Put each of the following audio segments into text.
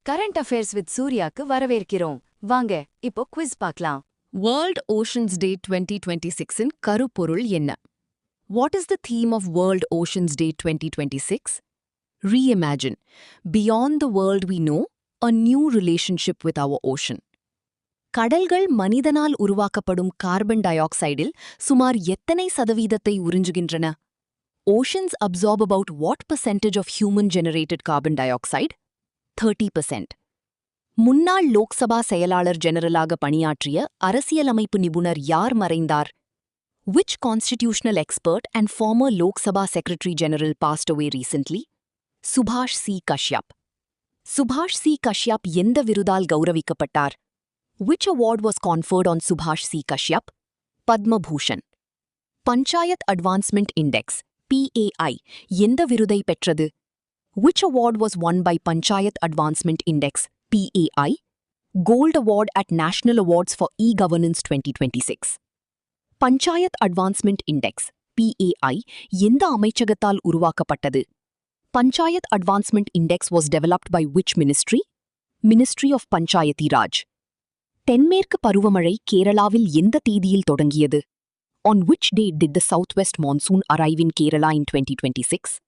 Current affairs with சூர்யாக்கு வரவேற்கிறோம். வாங்க இப்போ குவிஸ் பார்க்கலாம். World Oceans Day 2026 இன் கருப்பொருள் என்ன? What is the theme of World Oceans Day 2026? Reimagine. Beyond the world we know, a new relationship with our ocean. கடல்கள் மனிதனால் உருவாக்கப்படும் கார்பன் டை ஆக்சைடில் சுமார் எத்தனை சதவீதத்தை உறிஞ்சுகின்றன? Oceans absorb about what percentage of human-generated carbon dioxide? 30%. முன்னாள் லோக்சபா செயலாளர் ஜெனரலாக பணியாற்றிய அரசியலமைப்பு நிபுணர் யார் மறைந்தார்? Which constitutional expert and former Lok Sabha Secretary General passed away recently? Subhash C. Kashyap. Subhash C. Kashyap எந்த விருதால் கௌரவிக்கப்பட்டார்? Which award was conferred on Subhash C. Kashyap? Padma Bhushan. Panchayat Advancement Index, PAI, எந்த விருதை பெற்றது? Which award was won by Panchayat Advancement Index, PAI? Gold Award at National Awards for E-Governance 2026. Panchayat Advancement Index, PAI, எந்த அமைச்சகத்தால் உருவாக்கப்பட்டது? Panchayat Advancement Index was developed by which ministry? Ministry of Panchayati Raj. தென்மேற்கு பருவமழை கேரளாவில் எந்த தேதியில் தொடங்கியது? On which date did the southwest monsoon arrive in Kerala in 2026?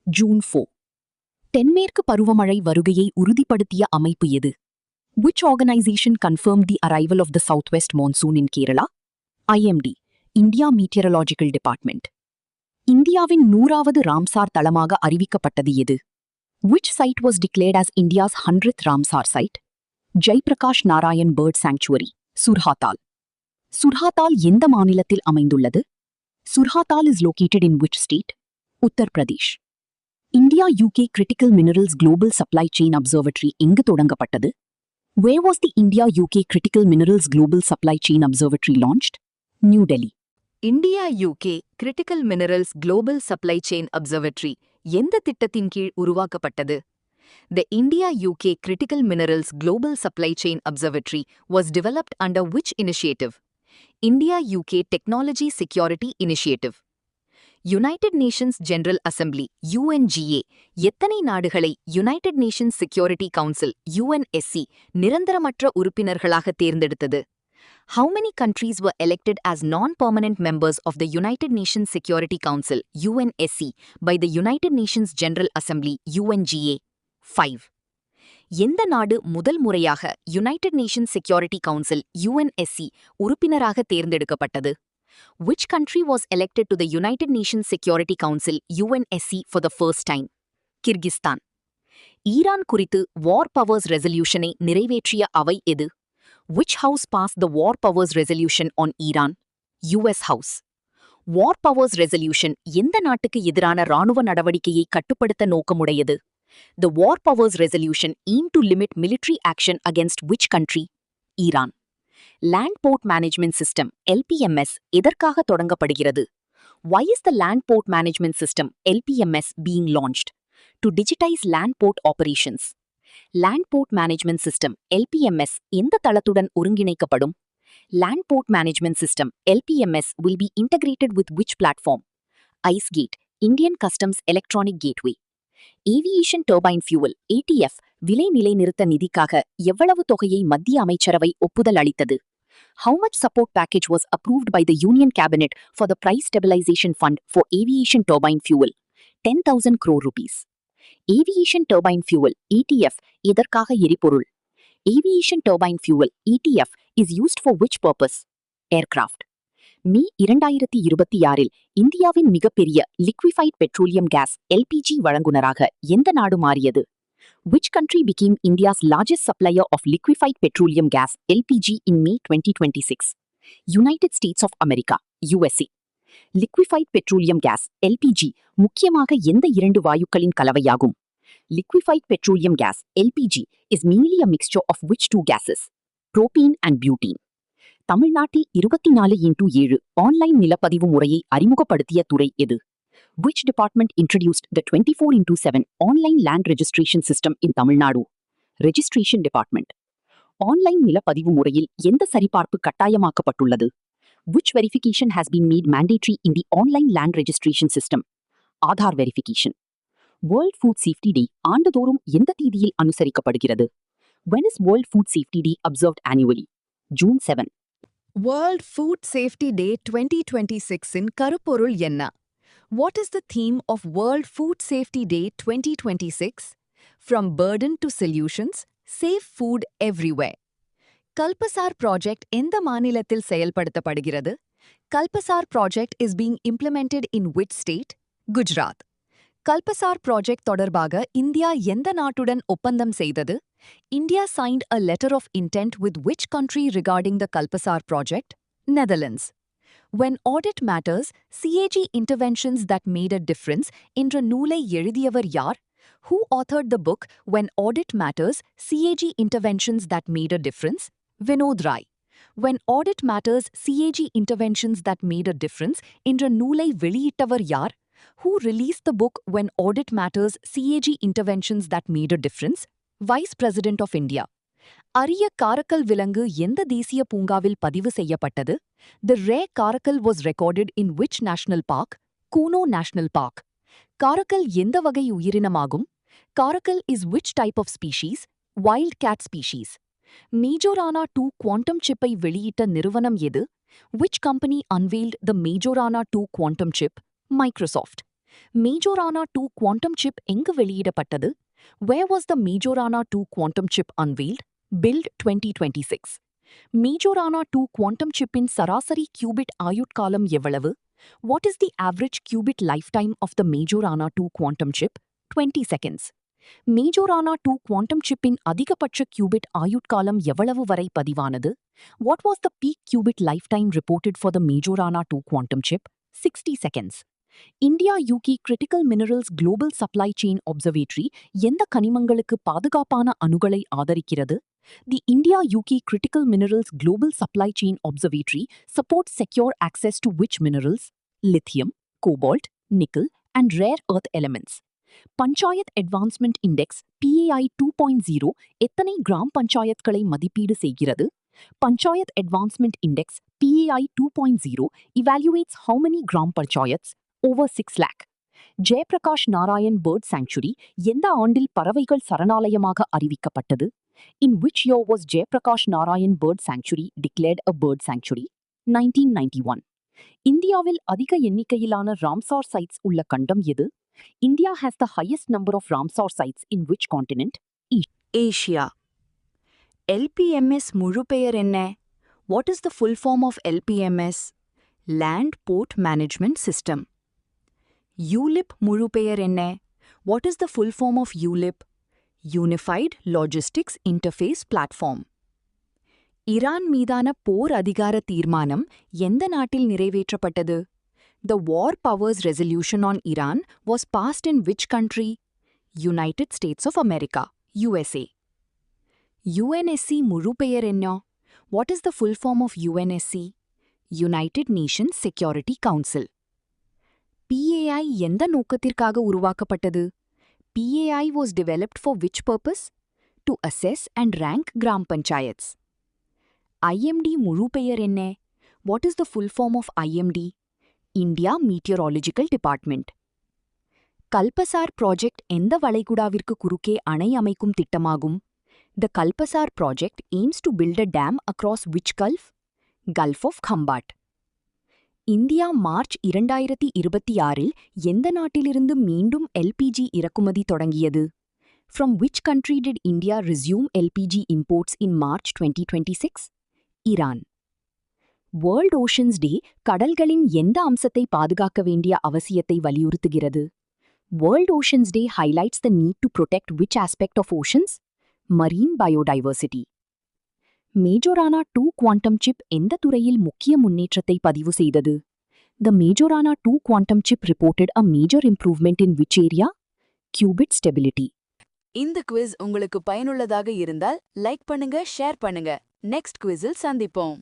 June 4. தென்மேற்கு பருவமழை வருகையை உறுதிப்படுத்திய அமைப்பு எது? Which organization confirmed the arrival of the southwest monsoon in Kerala? IMD, India Meteorological Department. இந்தியாவின் 100வது ராம்சார் தளமாக அறிவிக்கப்பட்டது எது? Which site was declared as India's 100th Ramsar site? Jayaprakash Narayan bird sanctuary, Surhatal. Surhatal எந்த மாநிலத்தில் அமைந்துள்ளது? சுர்ஹாத்தால் is located in which state? Uttar Pradesh. India UK Critical Minerals Global Supply Chain Observatory எங்கு தொடங்கப்பட்டது? Where was the India UK Critical Minerals Global Supply Chain Observatory launched? New Delhi. India UK critical minerals global supply chain observatory எந்த திட்டத்தின் கீழ் உருவாக்கப்பட்டது? The India UK Critical Minerals Global Supply Chain Observatory was developed under which initiative? India UK Technology Security Initiative. United Nations general assembly UNGA எத்தனை நாடுகளை United Nations security council UNSC நிரந்தரமற்ற உறுப்பினர்களாக தேர்ந்தெடுத்தது? How many countries were elected as non-permanent members of the United Nations Security Council UNSC by the United Nations General Assembly UNGA? 5. எந்த நாடு முதல் முறையாக United Nations security council UNSC உறுப்பினராக தேர்ந்தெடுக்கப்பட்டது? Which country was elected to the United Nations Security Council UNSC for the first time? Kyrgyzstan. Iran குறித்து வார் powers ரெசல்யூஷனை நிறைவேற்றிய அவை எது? Which house passed the war powers resolution on Iran? US House. War powers resolution எந்த நாட்டுக்கு எதிரான இராணுவ நடவடிக்கையை கட்டுப்படுத்த நோக்கமுடையது? The war powers resolution aimed to limit military action against which country? Iran. Land Port Management System LPMS எதற்காக தொடங்கப்படுகிறது? Why is the Land Port Management System LPMS being launched? To digitize land port operations. Land Port Management System LPMS எந்த தளத்துடன் ஒருங்கிணைக்கப்படும்? Land Port Management System LPMS will be integrated with which platform? IceGate, Indian Customs Electronic Gateway. Aviation Turbine Fuel ATF விலை நிலைநிறுத்த நிதிக்காக எவ்வளவு தொகையை மத்திய அமைச்சரவை ஒப்புதல் அளித்தது? How much support package was approved by the Union Cabinet for the Price Stabilization Fund for Aviation Turbine Fuel? 10,000 crore rupees. Aviation Turbine Fuel ATF எதற்காக எரிபொருள்? Aviation Turbine Fuel ATF is used for which purpose? Aircraft. மே 2026இல் இந்தியாவின் மிகப்பெரிய liquefied petroleum gas LPG வழங்குனராக எந்த நாடு மாறியது? Which country became India's largest supplier of liquefied petroleum gas LPG in May 2026? United States of America, USA. Liquefied petroleum gas LPG முக்கியமாக எந்த இரண்டு வாயுக்களின் கலவையாகும்? Liquefied petroleum gas LPG is mainly a mixture of which two gases? Propane and butane. தமிழ்நாட்டில் 24x7 online நிலப்பதிவு முறையை அறிமுகப்படுத்திய துறை எது? Which department introduced the 24x7 online land registration system in Tamil Nadu? Registration Department. Online நிலப்பதிவு முறையில் எந்த சரிபார்ப்பு கட்டாயமாக்கப்பட்டுள்ளது? Which verification has been made mandatory in the online land registration system? Aadhaar verification. World Food Safety Day ஆண்டுதோறும் எந்த தேதியில் அனுசரிக்கப்படுகிறது? When is World Food Safety Day observed annually? June 7. World Food Safety Day 2026 in Karupurul Yenna. What is the theme of World Food Safety Day 2026? From burden to solutions, safe food everywhere. Kalpasar project எந்த மாநிலத்தில் செயல்படுத்தப்படுகிறது? Kalpasar project is being implemented in which state? Gujarat. Kalpasar project தொடர்பாக India எந்த நாட்டுடன் ஒப்பந்தம் செய்தது? India signed a letter of intent with which country regarding the Kalpasar project? Netherlands. When audit matters, CAG interventions that made a difference என்ற நூலை எழுதியவர் யார்? Who authored the book When Audit Matters, CAG Interventions That Made a Difference? Vinod Rai. When Audit Matters, CAG Interventions That Made a Difference என்ற நூலை வெளியிட்டவர் யார்? Who released the book When Audit Matters, CAG Interventions That Made a Difference? Vice President of India. அரிய காரக்கல் விலங்கு எந்த தேசிய பூங்காவில் பதிவு செய்யப்பட்டது? The rare காரக்கல் was recorded in which national park? Kuno National Park. காரக்கல் எந்த வகை உயிரினமாகும்? காரக்கல் is which type of species? Wild cat species. Majorana 2 quantum chip-ஐ வெளியிட்ட நிறுவனம் எது? Which company unveiled the Majorana 2 quantum chip? Microsoft. Majorana 2 quantum chip எங்கு வெளியிடப்பட்டது? Where was the Majorana 2 quantum chip unveiled? Build 2026. Majorana 2 quantum chip in சராசரி qubit ஆயுட்காலம் எவ்வளவு? What is the average qubit lifetime of the Majorana 2 quantum chip? 20 seconds. Majorana 2 quantum chip in அதிகபட்ச qubit ஆயுட்காலம் எவ்வளவு வரை பதிவானது? What was the peak qubit lifetime reported for the Majorana 2 quantum chip? 60 seconds. India UK Critical Minerals Global Supply Chain Observatory எந்த கனிமங்களுக்கு பாதுகாப்பான அணுகலை ஆதரிக்கிறது? The India UK Critical Minerals Global Supply Chain Observatory supports secure access to which minerals? Lithium, cobalt, nickel, and rare earth elements. Panchayat Advancement Index PAI 2.0 எத்தனை gram பஞ்சாயத்களை மதிப்பீடு செய்கிறது? Panchayat Advancement Index PAI 2.0 evaluates how many gram panchayats? Over 6 lakh. Jayaprakash Narayan Bird Sanctuary எந்த ஆண்டில் பறவைகள் சரணாலயமாக அறிவிக்கப்பட்டது? In which year was Jayaprakash Narayan Bird Sanctuary declared a bird sanctuary? 1991. இந்தியாவில் அதிக எண்ணிக்கையிலான ராம்சார் sites உள்ள கண்டம் எது? India has the highest number of Ramsar sites in which continent? Asia. LPMS முழு பெயர் என்ன? What is the full form of LPMS? Land Port Management System. ULIP முழு பெயர் என்ன? What is the full form of ULIP? Unified Logistics Interface Platform. Iran மீதான போர் அதிகார தீர்மானம் எந்த நாட்டில் நிறைவேற்றப்பட்டது? The War Powers Resolution on Iran was passed in which country? United States of America, USA. UNSC முழு பெயர் என்ன? What is the full form of UNSC? United Nations Security Council. PAI எந்த நோக்கத்திற்காக உருவாக்கப்பட்டது? PAI was developed for which purpose? To assess and rank gram panchayats. IMD முழு பெயர் என்ன? What is the full form of IMD? India Meteorological Department. Kalpasar project எந்த வளைகுடாவிற்கு குறுக்கே அணை அமைக்கும் திட்டமாகும்? The Kalpasar project aims to build a dam across which Gulf? Gulf of Khambat. India March 2026இல் எந்த நாட்டிலிருந்து மீண்டும் LPG இறக்குமதி தொடங்கியது? From which country did India resume LPG imports in March 2026? Iran. World Oceans Day கடல்களின் எந்த அம்சத்தை பாதுகாக்க வேண்டிய அவசியத்தை வலியுறுத்துகிறது? World Oceans Day highlights the need to protect which aspect of oceans? Marine biodiversity. Majorana 2 quantum chip எந்த துறையில் முக்கிய முன்னேற்றத்தை பதிவு செய்தது? The Majorana 2 quantum chip reported a major improvement in which area? Qubit stability. இந்த குவிஸ் உங்களுக்கு பயனுள்ளதாக இருந்தால் லைக் பண்ணுங்க, ஷேர் பண்ணுங்க. நெக்ஸ்ட் குவிஸில் சந்திப்போம்.